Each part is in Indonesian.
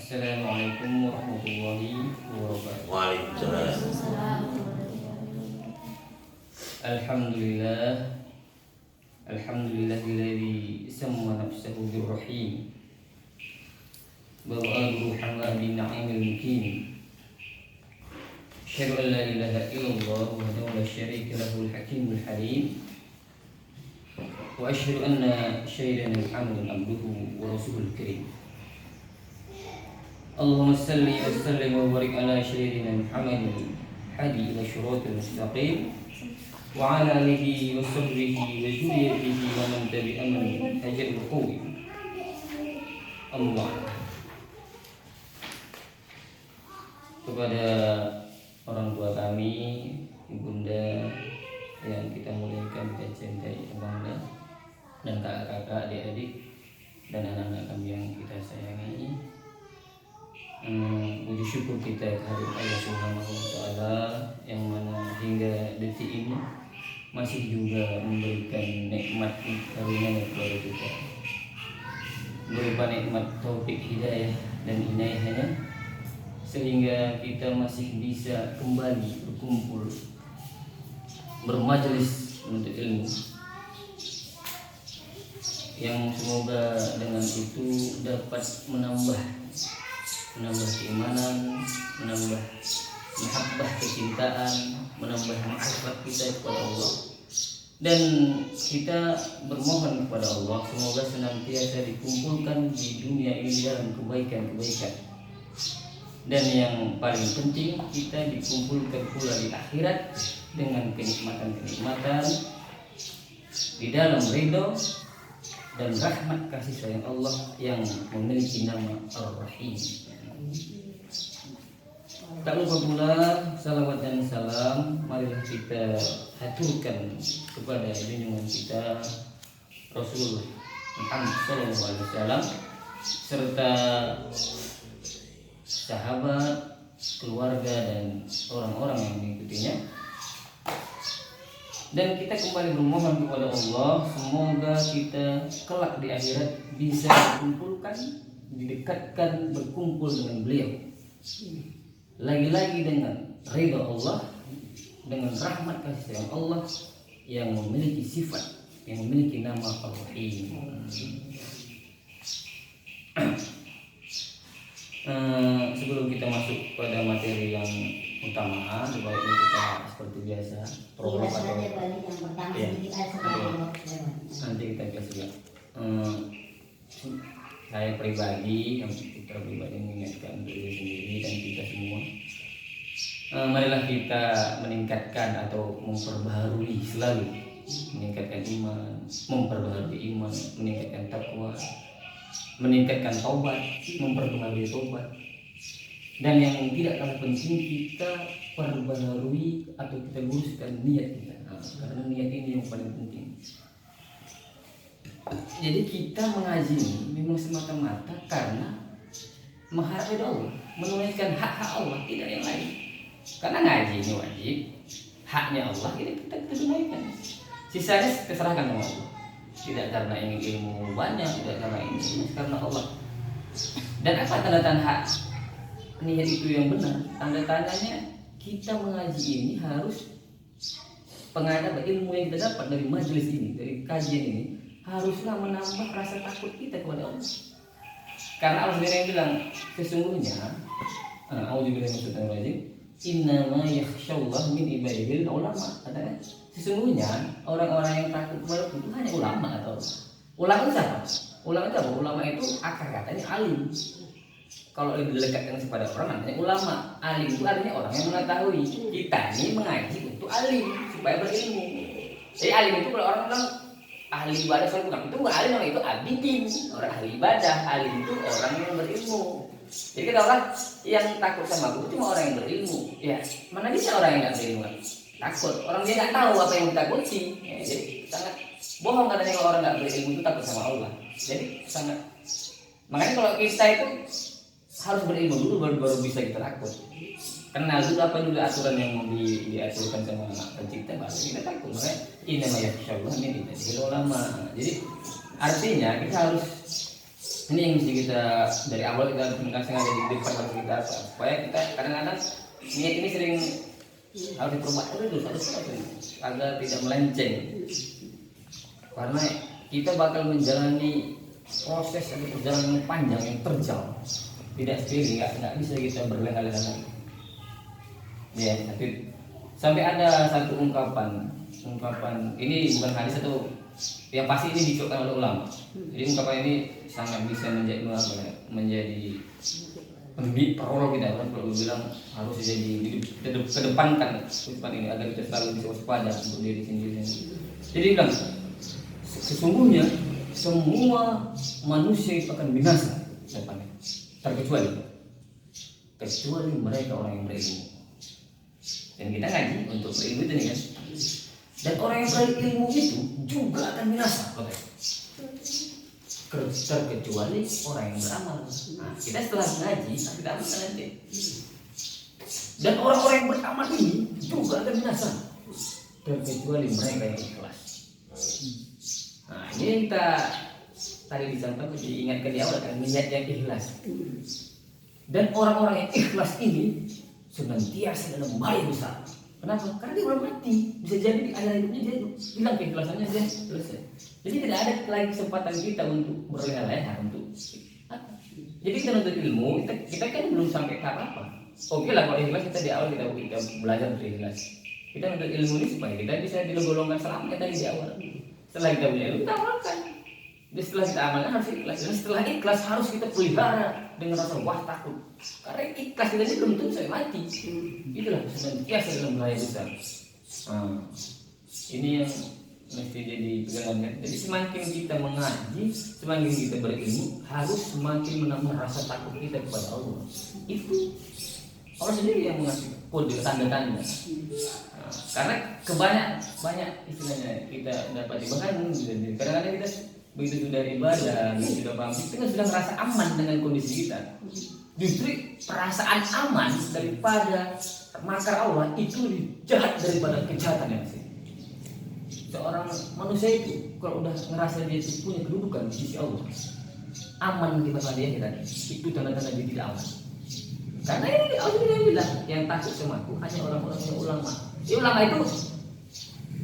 Assalamualaikum warahmatullahi wabarakatuh. Waalaikumsalam. Alhamdulillah. Alhamdulillahilladzi samma nafsahu birrahim wa wa'aduhu hamadi na'imil mukim. Asyhadu an la ilaha illallah wahdahu la syarika lahul hakimul halim. Wa asyhadu anna sayyidana Muhammadan abduhu wa rasuluhul karim. Allahumma salli wa sallim wa barik ala sayyidina Muhammadin hadi ila syiratil mustaqim wa ala alihi wa sahbihi wa zurriyyatihi wa man tabi'ahum bi ihsanin qawim. Allah. Kepada orang tua kami, ibunda yang kita muliakan, kita cintai, bangga, dan kakak-kakak, adik-adik, dan anak-anak kami yang kita sayangi. Puji syukur kita kehadirat Allah Subhanahu wa Ta'ala yang mana hingga detik ini masih juga memberikan nikmat karunia kepada kita, berupa nikmat taufik hidayah dan inayahnya, sehingga kita masih bisa kembali berkumpul bermajelis untuk ilmu, yang semoga dengan itu dapat menambah keimanan, menambah mahabbah kecintaan, menambah mahabbah kita kepada Allah. Dan kita bermohon kepada Allah semoga senantiasa dikumpulkan di dunia ini dalam kebaikan-kebaikan. Dan yang paling penting, kita dikumpulkan pula di akhirat dengan kenikmatan-kenikmatan di dalam ridho dan rahmat kasih sayang Allah yang memiliki nama Ar-Rahim. Tak lupa pula salawat dan salam marilah kita haturkan kepada junjungan kita Rasulullah Muhammad SAW serta sahabat, keluarga, dan orang-orang yang mengikutinya. Dan kita kembali bermohon kepada Allah semoga kita kelak di akhirat bisa dikumpulkan, didekatkan, berkumpul dengan beliau, lagi-lagi dengan ridha Allah, dengan rahmat kasih sayang Allah yang memiliki sifat, yang memiliki nama Ar-Rahim. Sebelum kita masuk pada materi yang utama, sebaiknya kita seperti biasa program atau ya, nanti kita biasa ya. Saya pribadi, kita pribadi mengingatkan diri sendiri dan kita semua, marilah kita meningkatkan atau memperbaharui selalu, meningkatkan iman, memperbaharui iman, meningkatkan takwa, meningkatkan taubat, memperbaharui taubat. Dan yang tidak kalah penting, kita perbaharui atau kita luruskan niat kita, karena niat ini yang paling penting. Jadi kita mengaji ini memang semata-mata karena mengharap ridha Allah, menunaikan hak-hak Allah, tidak yang lain. Karena ngaji ini wajib, haknya Allah, ini kita tunaikan. Sisanya terserahkan sama Allah. Tidak karena ingin ilmu banyak, tidak karena ini, karena Allah. Dan apa tanda-tanda hak niat itu yang benar? Tanda-tandanya kita mengaji ini harus pengadaban ilmu yang kita dapat dari majelis ini, dari kajian ini, haruslah menambah rasa takut kita kepada Allah. Karena Allah sendiri yang bilang, sesungguhnya a'udzubillahi minasyaitonir rajim, innama yakhsyallaha min ibadihil ulama. Katanya, sesungguhnya orang-orang yang takut kepada Allah itu hanya ulama atau ulama itu siapa? Ulama itu apa? Ulama itu akar katanya alim. Kalau lebih dilekatkan kepada orang namanya ulama. Alim itu artinya orang yang mengetahui. Kita ini mengaji untuk alim supaya berilmu. Jadi alim itu kalau orang bilang ahli ibadah, soal bukan itu bukan alim, orang itu abidin, orang ahli ibadah. Alim itu orang yang berilmu. Jadi kita orang yang takut sama guru cuma orang yang berilmu. Ya, mana bisa orang yang nggak berilmu takut? Orang dia nggak tahu apa yang ditakuti. Ya, jadi sangat bohong katanya kalau orang nggak berilmu itu takut sama Allah. Jadi sangat. Makanya kalau kita itu harus berilmu dulu baru bisa kita takut. Kenal dulu apa dulu aturan yang mau diaturkan sama pencipta, baru kita takut. Makanya ini namanya insyaallah min ibadil ulama. Jadi artinya kita harus Ini yang mesti kita dari awal kita sengaja di depan harus kita apa, supaya kita kadang-kadang niat ini sering harus diperbaiki terus agar tidak melenceng, karena kita bakal menjalani proses atau perjalanan yang panjang yang terjal, tidak sendiri, nggak bisa kita berlengah-lengah lagi. Ya, tapi sampai ada satu ungkapan ini bukan hadis atau yang pasti ini dicukkan oleh ulama. Jadi ungkapan ini sangat bisa menjadi prolog kita kan, kalau bilang harus jadi kedepankan ucapan ini agar kita selalu bisa waspada untuk diri sendiri. Jadi bilang sesungguhnya semua manusia itu akan binasa depannya, terkecuali mereka orang yang berilmu. Dan kita ngaji untuk berilmu itu nih kan. Dan orang yang berilmu itu juga akan binasa, terkecuali orang yang beramal. Nah, kita setelah ngaji kita amalkan nanti. Dan orang-orang yang beramal ini juga akan binasa, terkecuali mereka yang ikhlas. Nah, ini yang kita tadi disampaikan, diingatkan di awal kan, niat yang ikhlas. Dan orang-orang yang ikhlas ini senantiasa dalam bahaya besar. Kenapa? Karena dia belum mati. Bisa jadi di akhir hidupnya dia hilang keikhlasannya, dia selesai. Jadi tidak ada lagi kesempatan kita untuk berleha-leha untuk apa? Jadi kita menuntut ilmu, kita kan belum sampai ke apa. Oke lah kalau ikhlas kita di awal kita belajar berikhlas. Kita menuntut ilmu ini supaya kita bisa digolongkan selamat tadi di awal. Setelah kita punya ilmu, kita amalkan. Jadi setelah kita amalkan harus ikhlas. Dan setelah ikhlas harus kita pelihara dengan rasa wah takut. Karena ikhlas kita ini belum tentu saya mati. Itulah senantiasa dalam bahaya besar. Ini yang mesti jadi pegangan. Jadi semakin kita mengaji, semakin kita berilmu, harus semakin menambah rasa takut kita kepada Allah. Itu Allah sendiri yang mengasih kode tanda-tanda. Karena banyak istilahnya kita dapat bahkan kadang-kadang kita begitu sudah ibadah, sudah paham, kita kan sudah merasa aman dengan kondisi kita. Justru perasaan aman daripada makar Allah itu lebih jahat daripada kejahatan yang asli. Seorang manusia itu kalau udah ngerasa dia itu punya kedudukan di sisi Allah, aman di masa dia kita, itu tanda-tanda dia tidak aman. Karena ini Allah tidak bilang yang takut sama aku hanya orang-orang yang ulama. Ya, ulama itu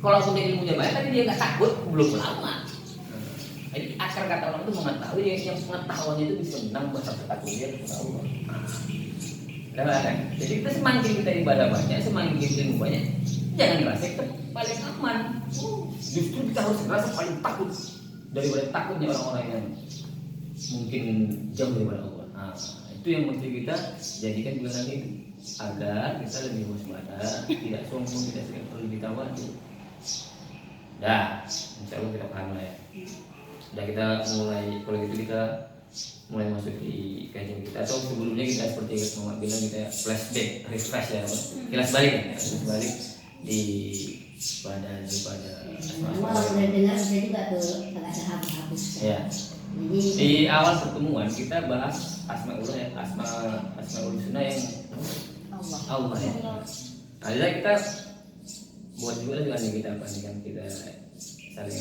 kalau punya ilmunya banyak tapi dia nggak takut, belum ulama. Jadi akar kata orang itu mengetahui, yang pengetahuannya itu bisa menambah rasa takut dia kepada Allah. Kan? Jadi kita semakin kita ibadah banyak, semakin kita ilmu banyak, jangan merasa kita paling aman. Justru kita harus merasa paling takut daripada takutnya orang-orang yang mungkin jauh daripada Allah. Itu yang mesti kita jadikan bulan itu agar kita lebih waspada, tidak sombong, tidak sering perlu ditawadu. Dah, insya Allah kita paham lah ya. Udah kita mulai, kalau gitu kita mulai masuk di kajian kita, atau sebelumnya kita seperti Muhammad bilang kita flashback, refresh ya, kilas balik ya, kilas balik di pada udah dengar saya juga tuh agak terhapus. Ya. Di awal pertemuan kita bahas asmaul ya, asmaul husna yang Allah ya. Nah, kita buat juga dengan kita apa nih kan kita saling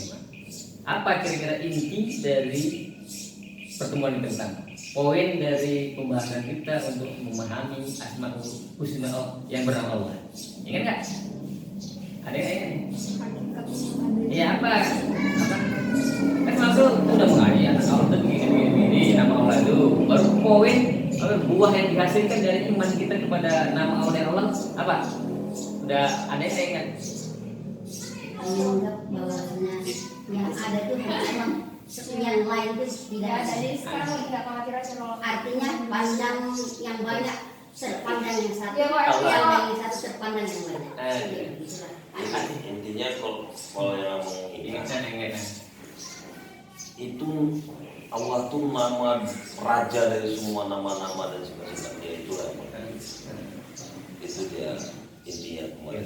apa kira-kira inti dari pertemuan ini tentang poin dari pembahasan kita untuk memahami asmaul husna yang bernama Allah. Ingat nggak? Ada nggak ini? Iya apa? Kan langsung udah mengaji anak Allah tuh begini nama Allah itu baru poin buah yang dihasilkan dari iman kita kepada nama Allah apa? Udah ada yang ingat? Menganggap bahwasanya yang ada itu memang yang lain itu tidak ada. Jadi sekarang lagi nggak khawatir aja kalau Artinya pandang yang banyak terpandang yang satu, Ya, Pak. pandang yang satu terpandang yang banyak. Intinya kalau yang ngomong Ingat. itu Allah tuh nama raja dari semua nama-nama dan sifat-sifat dia, itulah itu dia intinya kemarin.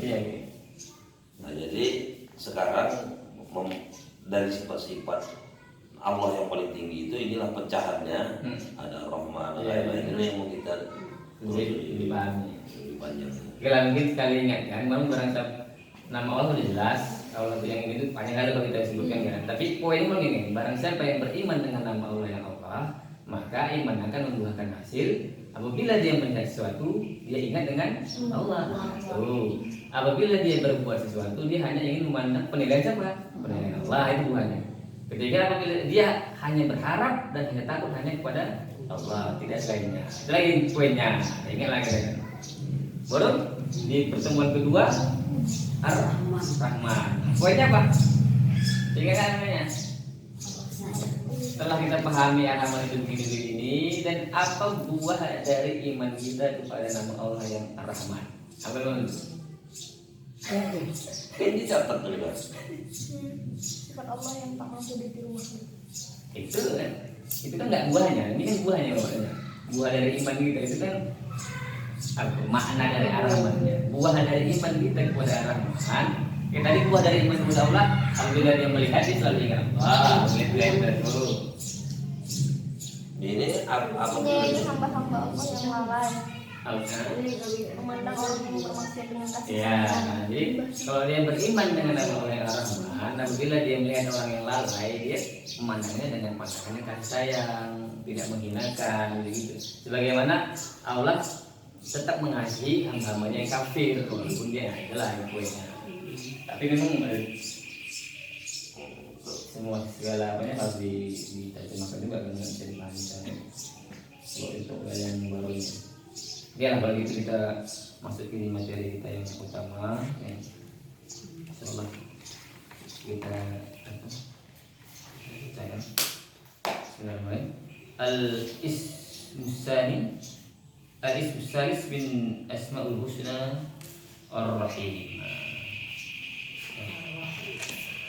Nah jadi sekarang dari sifat-sifat Allah yang paling tinggi itu inilah pecahannya, ada Rahman, lain-lain ini yang mau kita dipahami lebih panjang. Kalau mungkin sekali ingatkan, memang barang nama Allah sudah jelas, Allah yang ini itu panjang kali kalau kita sebutkan kan. Tapi poinnya begini, barang siapa yang beriman dengan nama Allah yang Allah, maka iman akan membuahkan hasil. Apabila dia melihat sesuatu, dia ingat dengan Allah. Apabila dia berbuat sesuatu, dia hanya ingin memandang penilaian siapa? Penilaian Allah, itu buahnya. Ketika apabila dia hanya berharap dan hanya takut hanya kepada Allah, tidak selainnya. Itu lagi poinnya. Ingat lagi. Baru di pertemuan kedua Ar-Rahman. Poinnya apa? Ingat namanya. Setelah kita pahami Ar-Rahman itu begini dan apa buah dari iman kita kepada nama Allah yang Ar-Rahman? Apa itu? Ini catat dulu kan. Sifat Allah yang tak mampu ditiru. Itu kan nggak buahnya. Ini kan buahnya maknanya. Buah dari iman kita itu kan apa? Makna dari Ar-Rahmannya. Buah dari iman kita kepada Ar-Rahman. Ya, tadi buah dari iman kepada Allah. Apabila dia melihat dia selalu ingat Allah. Melihat dulu. Ini apa? Ini hamba-hamba Allah yang lalai. Al-Quran. Memandang orang yang bermaksiat dengan kasih Ya, sayang. jadi kalau dia beriman dengan nama Allah yang Ar-Rahman, apabila dia melihat orang yang lalai, dia memandangnya dengan pandangannya kasih sayang, tidak menghinakan, begitu. Sebagaimana Allah tetap mengasihi hamba-hambanya yang kafir, walaupun dia adalah yang kuatnya. Tapi memang semua segala apanya harus diterjemahkan juga kan, nggak bisa dipahami. Kalau itu yang baru ini. Oke lah, kalau gitu kita masuk ke materi kita yang utama ya. Insyaallah kita saya Bismillahirrahmanirrahim. Al-ismu salis bin asmaul husna ar-rahim.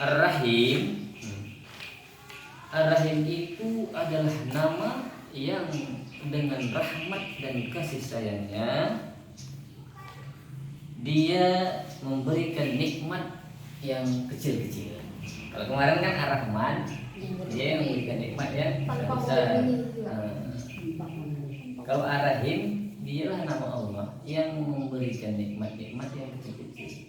Ar-rahim Ar-rahim itu adalah nama yang dengan rahmat dan kasih sayangnya dia memberikan nikmat yang kecil-kecil. Kalau kemarin kan Ar-Rahman, dia yang memberikan nikmat yang besar. Kalau Ar-Rahim, dialah nama Allah yang memberikan nikmat-nikmat yang kecil-kecil.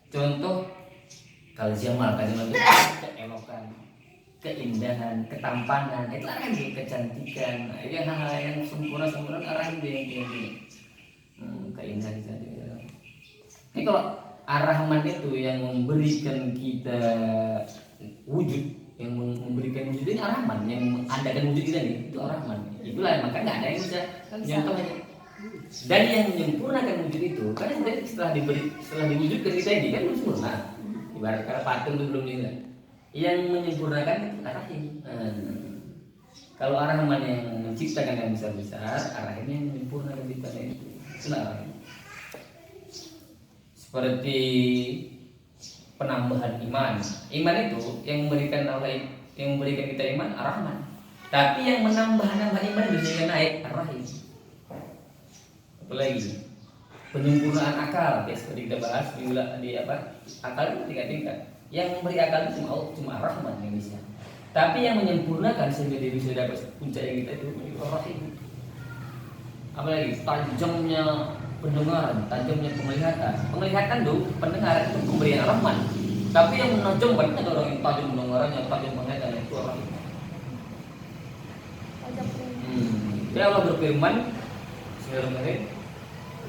Contoh kalau Jamal keelokan, keindahan, ketampanan, itu kan kecantikan. Nah, itu hal-hal yang sempurna arah dia keindahan kecantikan. Ini kalau Ar-Rahman itu yang memberikan kita wujud, yang memberikan wujud ini Ar-Rahman, yang mengadakan wujud kita ini itu Ar-Rahman. Itulah maka nggak ada yang bisa contohnya. Dan yang menyempurnakan wujud itu, karena setelah diwujudkan kita ini kan belum sempurna. Ibarat kata patung itu belum dilihat. Yang menyempurnakan itu Ar-Rahim. Kalau Ar-Rahman yang menciptakan yang besar-besar, Ar-Rahim yang menyempurnakan ciptaan itu. Itulah seperti penambahan iman. Iman itu yang memberikan kita iman Ar-Rahman. Tapi yang menambah iman itu sehingga naik Ar-Rahim. Apalagi penyempurnaan akal, ya seperti kita bahas di akal itu tingkat-tingkat. Yang memberi akal itu cuma Ar-Rahman yang bisa. Tapi yang menyempurnakan sehingga dia bisa dapat puncak yang kita itu Ar-Rahim. Apalagi tajamnya pendengaran, tajamnya penglihatan. Penglihatan tuh pendengaran itu pemberian Ar-Rahman. Tapi yang menajamkan ada orang yang tajam pendengarannya, tajam penglihatannya itu Ar-Rahim. Ya Allah berfirman, Bismillahirrahmanirrahim.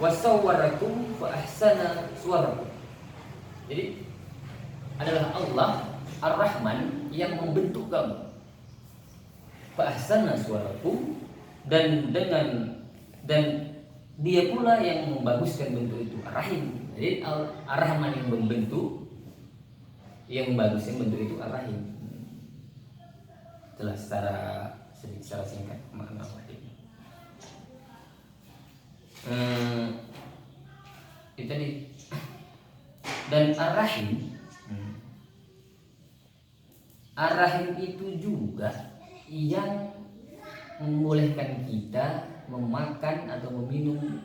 Wasawwarakum fa ahsana suwarakum. Jadi adalah Allah Ar-Rahman yang membentuk kamu. Fa ahsana suwarakum dan dia pula yang membaguskan bentuk itu Ar-Rahim. Jadi Ar-Rahman yang membentuk, yang membaguskan bentuk itu Ar-Rahim. Itulah secara singkat makna Ar-Rahim. Itu tadi. Dan Ar-Rahim itu juga yang membolehkan kita memakan atau meminum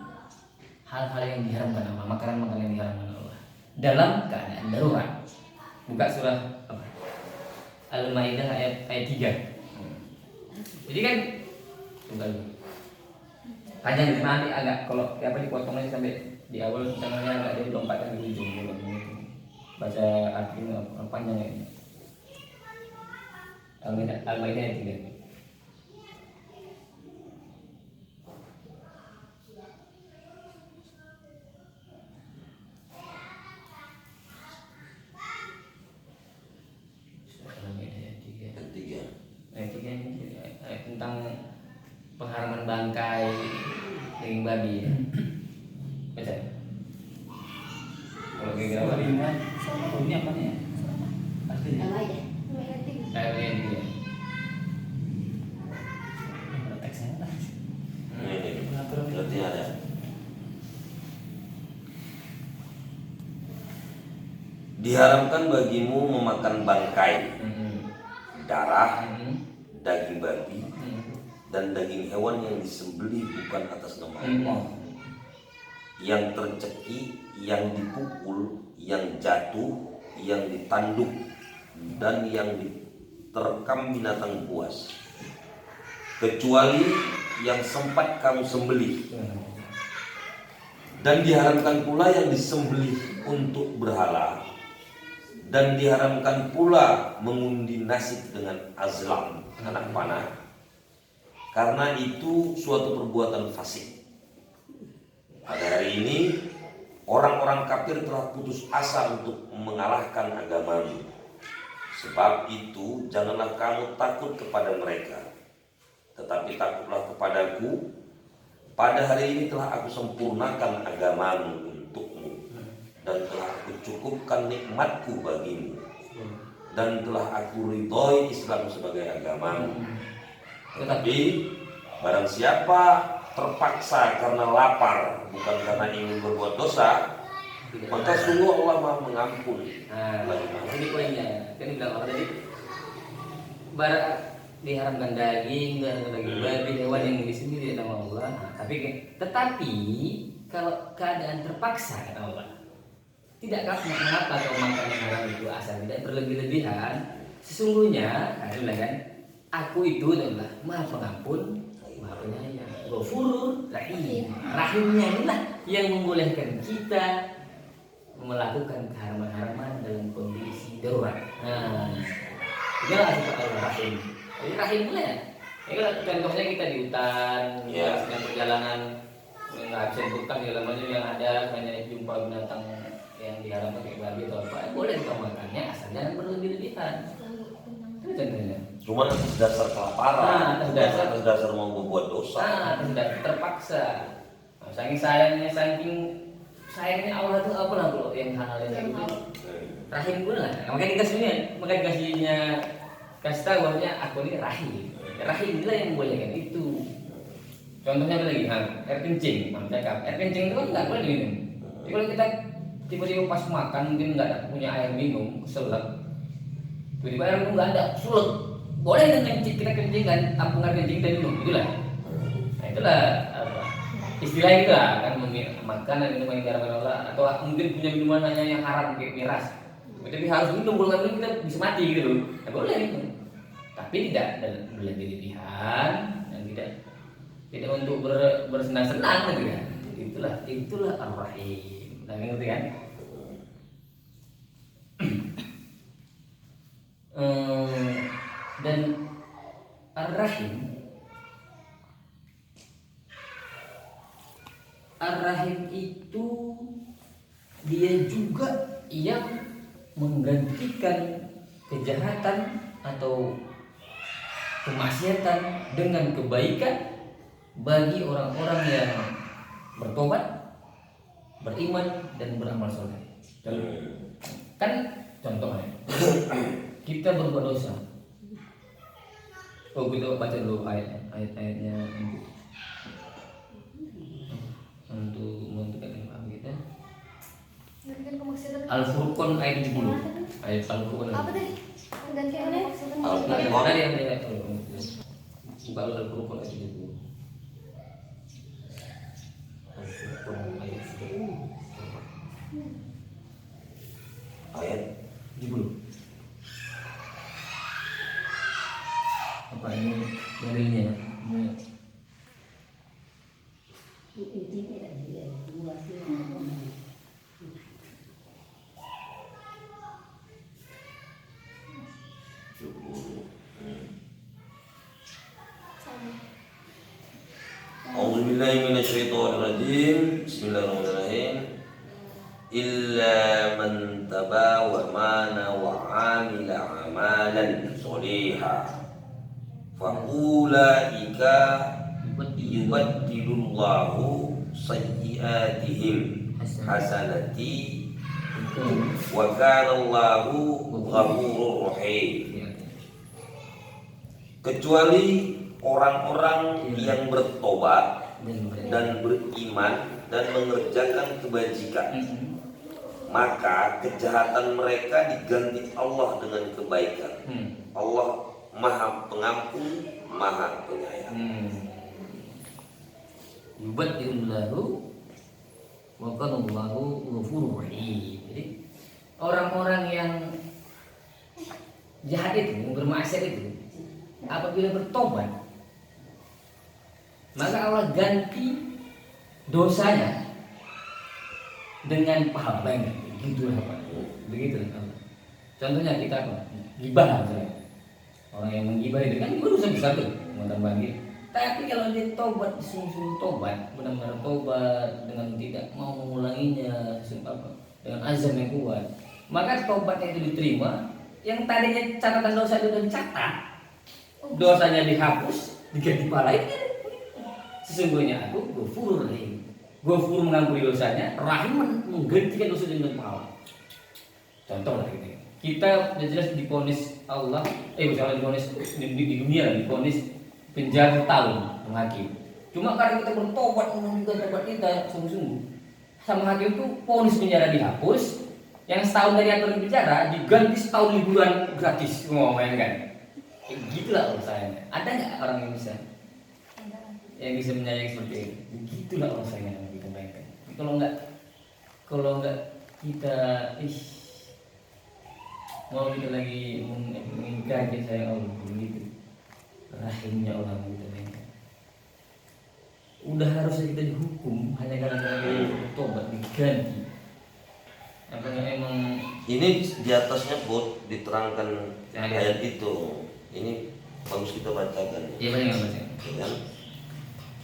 hal-hal yang diharamkan Allah, makanan-makanan yang diharamkan Allah dalam keadaan darurat. Buka surah Al-Maidah ayat 3. Jadi kan panjang nanti agak kalau dipotong aja sampai di awal tengahnya agak jadi lompatan di ujung baca artinya panjang ini. Al-Maidah ayat 3. Al-Maidah ayat 3. Ketiga. Ayat 3 ini ayat tentang pengharaman bangkai daging babi. Baca. Kalau kira-kira apa? Ini apa nih? Artinya Al-Maidah. Ayat 3. Ayat 3. teksnya lah. Ini berarti ada. Diharamkan bagimu memakan bangkai, darah, daging babi, dan daging hewan yang disembelih bukan atas nama Allah, yang tercekik, yang dipukul, yang jatuh, yang ditanduk, dan yang diterkam binatang buas, kecuali yang sempat kamu sembelih. Dan diharamkan pula yang disembelih untuk berhala, dan diharamkan pula mengundi nasib dengan azlam, anak panah, karena itu suatu perbuatan fasik. Pada hari ini orang-orang kafir telah putus asa untuk mengalahkan agamamu. Sebab itu janganlah kamu takut kepada mereka, tetapi takutlah kepadaku. Pada hari ini telah aku sempurnakan agamamu untukmu, dan telah aku cukupkan nikmatku bagimu, dan telah aku ridhoi Islam sebagai agamamu. Tetapi barang siapa terpaksa karena lapar, bukan karena ingin berbuat dosa, maka sungguh Allah Maha mengampun. Nah, ini poinnya. Kan dibilang orang tadi barat diharamkan daging babi, hewan yang disembelih di nama Allah. Nah, tetapi kalau keadaan terpaksa kata Allah, tidakkah mengapa kau makan yang haram itu asal tidak berlebih-lebihan? Sesungguhnya, kan, aku itu adalah Maha Pengampun, Maha Penyayang, Ghafurur Rahim. Rahimnya inilah yang membolehkan kita melakukan keharaman-haraman dalam kondisi darurat. Nah, itulah sifat Allah Rahim. Jadi Rahim pula ya. Kalau contohnya kita di hutan, sedang perjalanan, nggak bisa sebutkan segala macam yang ada, hanya jumpa binatang yang diharamkan kayak babi atau apa, boleh kita makannya asal jangan berlebih-lebihan. Itu contohnya. Cuma atas dasar kelaparan, atas dasar mau membuat dosa. Atas dasar terpaksa. Nah, saking sayangnya Allah itu apa lah bro yang hal-hal yang kayak gitu. Rahim pula lah. Makanya dikasihnya kasih tahu bahwanya aku ini rahim. Rahim inilah yang membolehkan itu. Contohnya apa lagi? Air kencing. Air kencing itu kan nggak boleh diminum. Jadi kalau kita tiba-tiba pas makan mungkin nggak ada punya air minum, keselak. Tiba-tiba air minum nggak ada, sulit. Boleh kita kencingkan, tampung air kencing kita minum, itulah. Nah itulah apa? Istilah itu lah kan makan dan minum yang diharamkan Allah, atau mungkin punya minuman hanya yang haram kayak miras. Tapi harus minum, kalau nggak minum kita bisa mati gitu loh. Nah, boleh minum, tapi tidak berlebihan dan tidak untuk bersenang-senang gitu kan. Itulah Ar-Rahim. Nah, ngerti kan? Dan Ar-Rahim itu dia juga yang menggantikan kejahatan atau kemaksiatan dengan kebaikan bagi orang-orang yang bertobat, beriman dan beramal soleh. Kan contohnya kita berbuat dosa. Kita baca dulu ayat-ayatnya untuk menentukan kita. Al-Furqan ayat 70. Ayat Al-Furqan. Apa tadi? Penggantiannya maksudnya? Al-Furqan. Tadi yang ayat Al-Furqan. Buka Al-Furqan ayat 70. Al-Furqan ayat 70. Ayat 70. Apa ini dalilnya? billahi minasyaitonir rajim. Bismillahirrahmanirrahim. Illa man taba wa mana wa amila amalan sholiha fa ulaika yubaddilullahu sayyi'atihim hasanati wa kana Allahu ghafurur rahim. Kecuali orang-orang yang bertobat dan beriman dan mengerjakan kebajikan, maka kejahatan mereka diganti Allah dengan kebaikan. Allah Maha Pengampun, Maha Penyayang. Yubaddilullahu wa kana Allahu ghafurur rahim. Jadi orang-orang yang jahat itu, yang bermaksiat itu, apabila bertobat, maka Allah ganti dosanya dengan pahala banyak. Begitulah Pak. Begitu Allah. Contohnya kita apa? Gibah misalnya. Orang yang menggibah itu kan juga dosa besar tuh, mau tambah gitu. Tapi kalau dia tobat, sungguh-sungguh tobat, benar-benar tobat dengan tidak mau mengulanginya, dengan azam yang kuat, maka tobatnya itu diterima. Yang tadinya catatan dosa itu sudah dicatat, dosanya dihapus, diganti pahala itu. Sesungguhnya aku Ghafurur Rahim. Ghafur mengampuni dosanya, Rahim menggantikan dosa dengan pahala. Contoh lah gitu. Kita jelas divonis Allah, misalnya divonis di dunia, divonis penjara tahun sama hakim. Cuma karena kita bertobat, menunjukkan tobat kita sungguh-sungguh, sama hakim itu vonis penjara dihapus, yang setahun dari aturan penjara diganti setahun liburan gratis. Ngomongin kan? Gitulah Allah sayangnya. Ada nggak orang yang bisa menyayangi seperti itu? Begitulah Allah sayangnya yang kita bayangkan. Kalau nggak kita mau kita lagi mengingkari sayang Allah begitu, rahimnya Allah kita bayangkan. Udah harusnya kita dihukum hanya karena kita bertobat, diganti. Apakah emang Ini di atasnya Bud diterangkan ayat itu. Ini bagus kita bacakan. Iya banyak baca. Ya.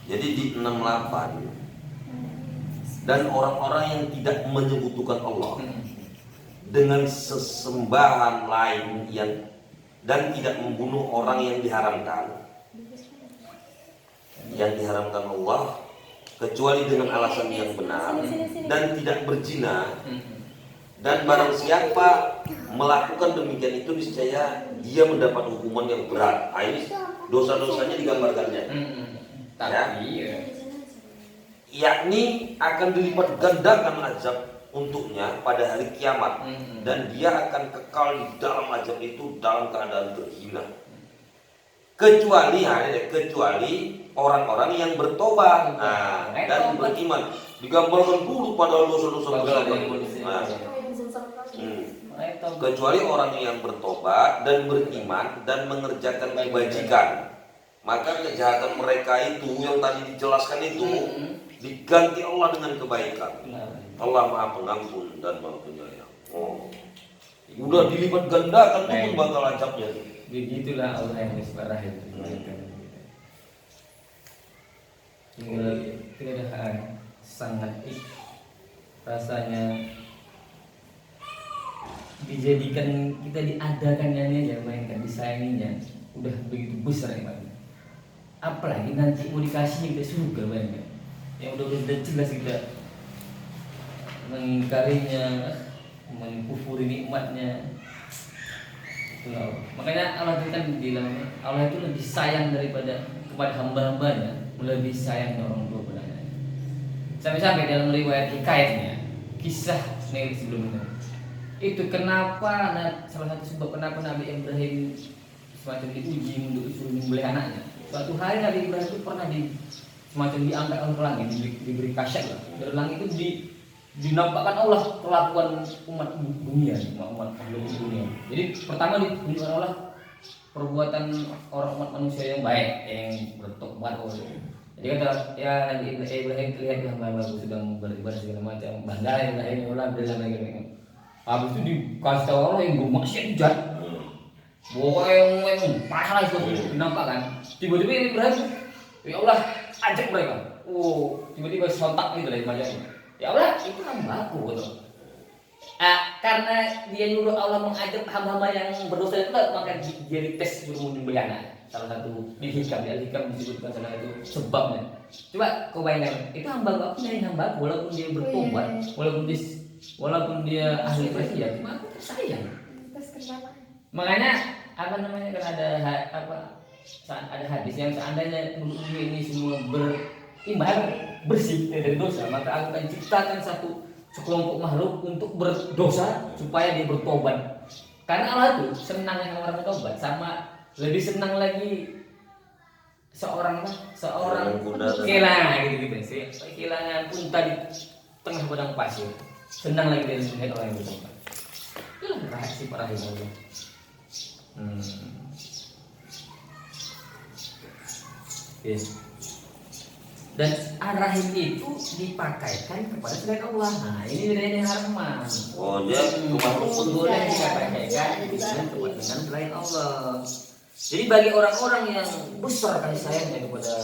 Jadi di 68, dan orang-orang yang tidak menyebutkan Allah dengan sesembahan lain dan tidak membunuh orang yang diharamkan Allah kecuali dengan alasan yang benar, dan tidak berzina, dan barang siapa melakukan demikian itu niscaya dia mendapat hukuman yang berat. Ini dosa-dosanya digambarkannya. Tapi Yakni akan dilipat gandakan azab untuknya pada hari kiamat, dan dia akan kekal di dalam azab itu dalam keadaan terhina, kecuali orang-orang yang bertobat dan beriman. Digambarkan dulu pada dosa-dosa besar. Kecuali orang yang bertobat dan beriman dan mengerjakan kebajikan, maka kejahatan mereka itu yang tadi dijelaskan itu diganti Allah dengan kebaikan. Allah Maha Pengampun dan Maha Penyayang. Udah dilipat gandakan pun bakal azabnya. Begitulah Allah yang disparah itu. Keadaan sangat rasanya dijadikan, kita diadakannya aja, mainkan disayanginya udah begitu besar ya Pak. Apalagi nanti mau dikasih kita surga banyak, yang udah jelas kita mengingkarinya, mengkufuri nikmatnya. Itulah Allah. Makanya Allah itu kan bilang, Allah itu lebih sayang kepada hamba-hambanya, lebih sayang orang tua pada anaknya. Sampai-sampai dalam riwayat hikayatnya, kisah Nabi sebelumnya, itu kenapa salah satu sebab kenapa Nabi Ibrahim semacam diuji untuk disuruh menyembelih anaknya. Suatu hari Nabi Ibrahim itu pernah semacam diangkat oleh langit, diberi kasyaf lah. Dari langit itu dinampakkan Allah perlakuan umat dunia. Jadi pertama ditunjukkan Allah perbuatan orang umat manusia yang baik, yang bertobat. Jadi kata ya Nabi Ibrahim terlihat hamba-hamba sedang beribadah segala macam, bangga Ibrahim Allah berjalan lagi. Habis itu dikasih tahu Allah yang bermaksiat jahat. Bahwa yang parah itu dinampakkan. Tiba-tiba Ibrahim Ya Allah, ajak mereka. Tiba-tiba sontak gitu dari majanya. Ya Allah, itu hambaku gitu. Karena dia nyuruh Allah mengajak hamba-hamba yang berdosa itu, maka dia dites suruh menyembelihana. Salah satu di hikam disebutkan salah itu sebabnya. Coba kau bayangkan, itu hamba aku nyari hamba aku, walaupun dia bertobat, walaupun dia ahli maksiat, cuma aku tersayang. Tes kenapa? Makanya apa namanya kan ada hadis yang seandainya dunia ini semua beriman bersih dari dosa, maka aku akan ciptakan sekelompok makhluk untuk berdosa supaya dia bertobat. Karena Allah tuh senang yang orang bertobat, sama lebih senang lagi seorang kehilangan gitu kehilangan unta di tengah padang pasir, senang lagi dia melihat orang yang bertobat. Itulah rahasia para Allah. Yes. Dan ar-rahim itu dipakaikan kepada selain Allah. Nah, ini bedanya dengan Ar-Rahman. Dia kemakhluk pun Boleh dipakaikan dengan kepentingan selain Allah. Jadi bagi orang-orang yang besar kasih sayangnya kepada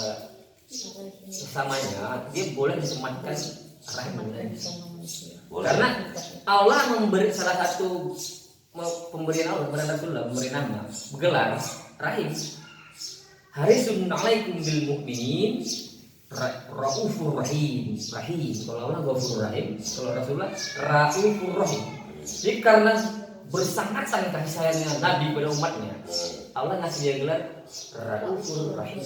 sesamanya, dia boleh disematkan Ar-Rahman. Karena Allah memberi salah satu pemberian Allah kepada Rasulullah, memberi nama, gelar Rahim. Harisun 'alaikum bil mu'minin Raufur Rahim. Kalau Allah Ghafurur Rahim, kalau Rasulullah Raufur Rahim. Jadi karena bersangatan kasih sayangnya Nabi pada umatnya, Allah ngasih dia gelar Raufur Rahim.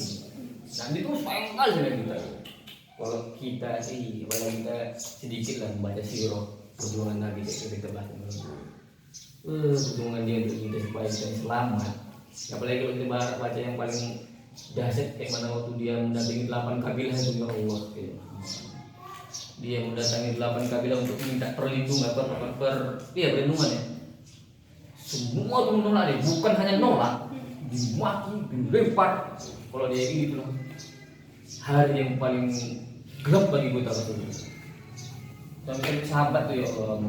Nabi itu sayang sekali dengan kita. Kalau kita sedikit lah membaca sirah perjuangan Nabi kita bahas. Perjuangan dia untuk kita supaya kita selamat. Apalagi kalau kita baca yang paling dahsyat kayak mana waktu dia mendatangi 8 kabilah itu, ya Allah gitu. Dia mendatangi 8 kabilah untuk minta perlindungan perlindungan ya. Semua itu menolak dia, bukan hanya nolak, dimaki, dilempar. Kalau dia gitu lah, hari yang paling gelap bagi kita Rasulullah. Sampai sahabat tuh ya Allah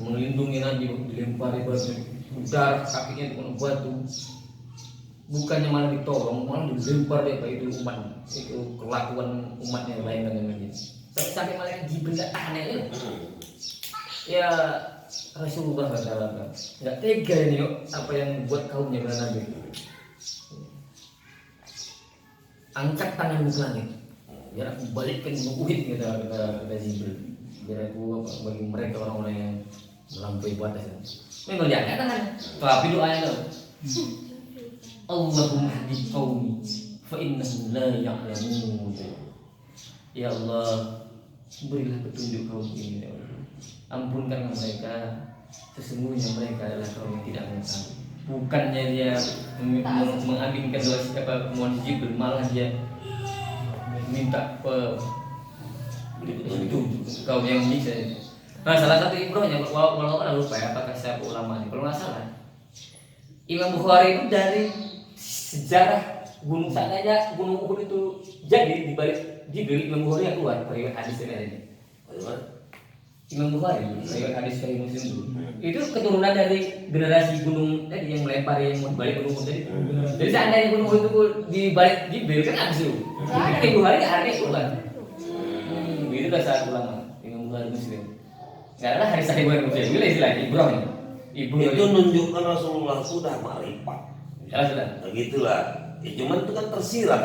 melindungi Nabi, dilempari batu, udara kakinya dengan batu. Bukannya malah ditolong, malah dilempar dia itu umat, itu kelakuan umatnya yang lain dengan dia. Sampai malah Jibril nggak tahan ya Rasulullah nggak tega ini yuk, apa yang buat kaumnya Nabi. Angkat tanganmu ke langit, biar aku balikkan gunung Uhud kata Jibril. Biar aku bagi mereka orang-orang yang melampaui batas. Memang dia angkat tangan, tapi doanya Allahumma hdi qaumi fa innahum la ya'lamun. Ya Allah, berilah petunjuk kaum ini ya Allah. Ampunkan mereka, sesungguhnya mereka adalah kaum yang tidak mengetahui. Bukannya dia mengaminkan doa siapa mohon Jibril, malah dia minta petunjuk kaum yang bisa. Nah, salah satu ibrohnya walau lupa ya apakah siapa ulama kalau nggak salah Imam Bukhari itu dari sejarah gunung sananya gunung Uhud itu jadi di balik Jibril, Imam Bukhari yang keluar riwayat hadis ini. Imam Bukhari riwayat hadis Sahih Muslim itu keturunan dari generasi gunung tadi yang melempar yang balik gunung Uhud tadi. Jadi seandainya gunung Uhud itu di balik Jibril kan habis itu. Jadi Imam Bukhari nggak ada keluar. Itu dasar ulama Imam Bukhari Muslim. Nggak ada hari Sahih Muslim. Itu istilahnya ibrohnya. Itu menunjukkan Rasulullah sudah ma'rifat. Ya sudah. Begitulah. Cuman itu kan tersirat.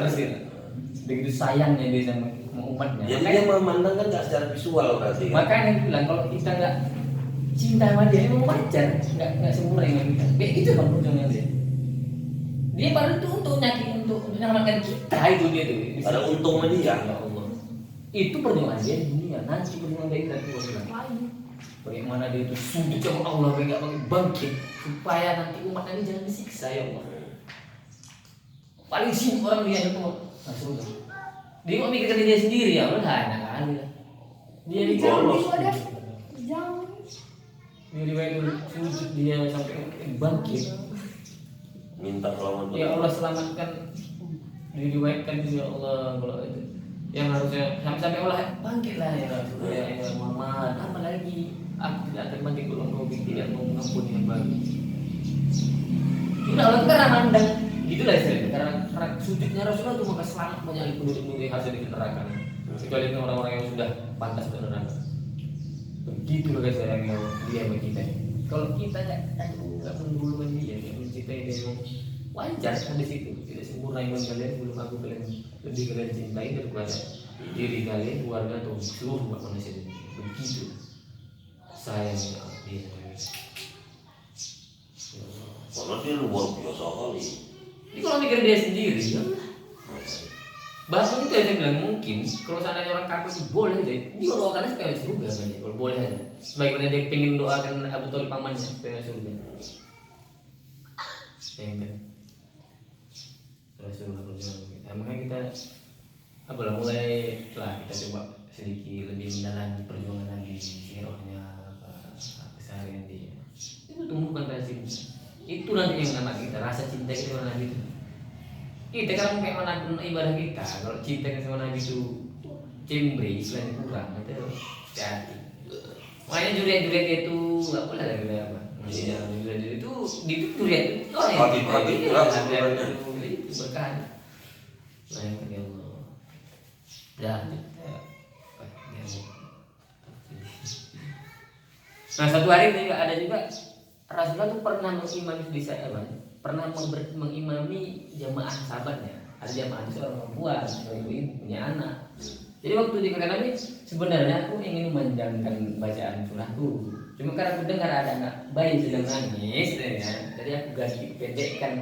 Begitu sayangnya dia sama umatnya. Jadi dia memandang kan nggak secara visual berarti. Makanya dia bilang kalau kita nggak cinta sama dia, memang wajar, nggak sempurna dengan kita. Kayak gitu bang perjuangan dia. Dia baru itu untuk menyelamatkan kita itu dia tuh. Ada untungnya dia. Ya Allah. Itu perjuangan dia di dunia. Nanti perjuangan dia kita tuh bilang. Bagaimana dia itu sujud sama Allah, nggak bangkit supaya nanti umat ini jangan disiksa ya Allah. Paling sibuk orang dia itu Rasulullah. Dia mau mikirkan dia sendiri ya Allah, enak kali lah. Dia di dia riwayat sujud dia sampai bangkit. Minta selamat. Ya Allah selamatkan. Diriwayatkan juga Allah kalau itu. Yang harusnya sampai Allah bangkitlah ya Rasulullah ya Muhammad. Apa lagi? Aku tidak akan bangkit kalau engkau tidak mau mengampuni yang baru. Sudah Allah itu kan mandang Gitulah istilahnya. Karena sujudnya Rasulullah itu maka selamat banyak penduduk-penduduk yang harus di neraka. Kecuali orang-orang yang sudah pantas ke neraka. Begitu loh guys yang dia sama kita. Kalau kita nggak mendulukan dia, nggak mencintai dia, wajar kan di situ. Tidak sempurna iman kalian, belum aku kalian lebih kalian cintai daripada diri kalian, keluarga atau seluruh manusia ini. Begitu sayangnya dia. Karena dia luar biasa kali. Ini kalau mikir dia sendiri, ya. Bahkan itu yang saya bilang mungkin kalau seandainya orang kafir itu boleh deh, dia doakannya supaya surga kan ya, kalau boleh aja. Sebagaimana dia pengen doakan Abu Thalib pamannya supaya surga. Pengen. Rasulullah berjuang. Makanya kita apalah mulai lah kita coba sedikit lebih mendalami perjuangan Nabi, sirahnya, keseharian dia. Itu tumbuhkan rasa cinta. Itu nanti yang nama kita, rasa cinta kita sama Nabi itu. Kita kan kayak mana ibadah kita, kalau cinta sama Nabi itu cembre, istilahnya kurang, itu hati. Makanya juriat-juriat itu nggak boleh lagi apa. Iya, juriat itu juriat itu orang yang Hati-hati itu berkah. Nah yang kedua Allah. Dah. Nah satu hari juga ada juga Rasulullah tuh pernah mengimami di saya pernah mengimami jamaah sahabatnya. Ada jamaah seorang perempuan, seorang ibu punya anak. Jadi waktu dikatakan Nabi, sebenarnya aku ingin memanjangkan bacaan surahku. Cuma karena aku dengar ada anak bayi sedang nangis, ya, jadi aku ganti pendekkan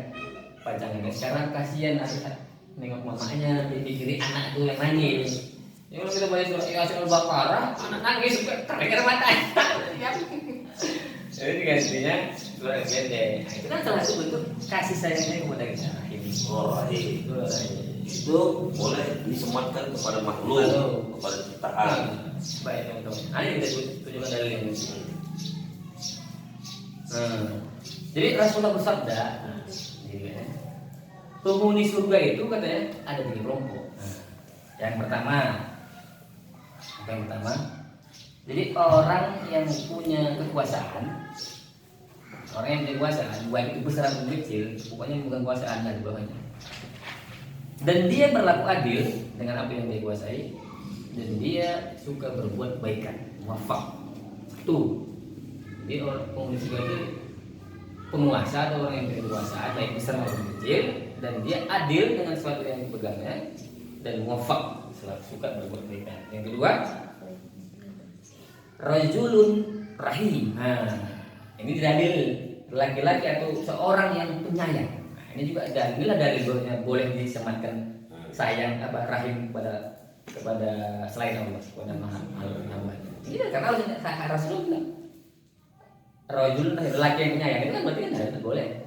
bacaannya. Sekarang kasihan aku nengok mamanya, dipikirin anak itu yang nangis. Ya kalau kita baca surah Yasin Al-Baqarah, anak nangis kereker matanya. Jadi gantinya surah pendek. Nah, itu kan salah satu bentuk kasih sayangnya kepada kita. Rahim. Itu boleh disematkan kepada makhluk, kepada ciptaan. Baik teman-teman. Nah, ini kita tunjukkan dalil ini. Jadi Rasulullah bersabda, penghuni surga itu katanya ada 3 kelompok. Yang pertama, jadi orang yang punya kekuasaan, orang yang punya kekuasaan, baik itu besar atau kecil, pokoknya bukan kekuasaan di bawahnya. Dan dia berlaku adil dengan apa yang dia kuasai, dan dia suka berbuat kebaikan, muwafaq. Satu. Jadi orang penghuni surga itu penguasa atau orang yang punya kekuasaan, baik besar maupun kecil, dan dia adil dengan sesuatu yang dipegangnya dan muwafaq, suka berbuat kebaikan. Yang kedua, rajulun rahim. Nah, ini dalil laki-laki atau seorang yang penyayang. Nah, ini juga inilah dalil bahwa boleh disematkan sayang rahim kepada selain Allah, kepada Maha Hamba. Ini karena Rasulullah bilang rajulun laki yang penyayang itu kan berarti kan boleh.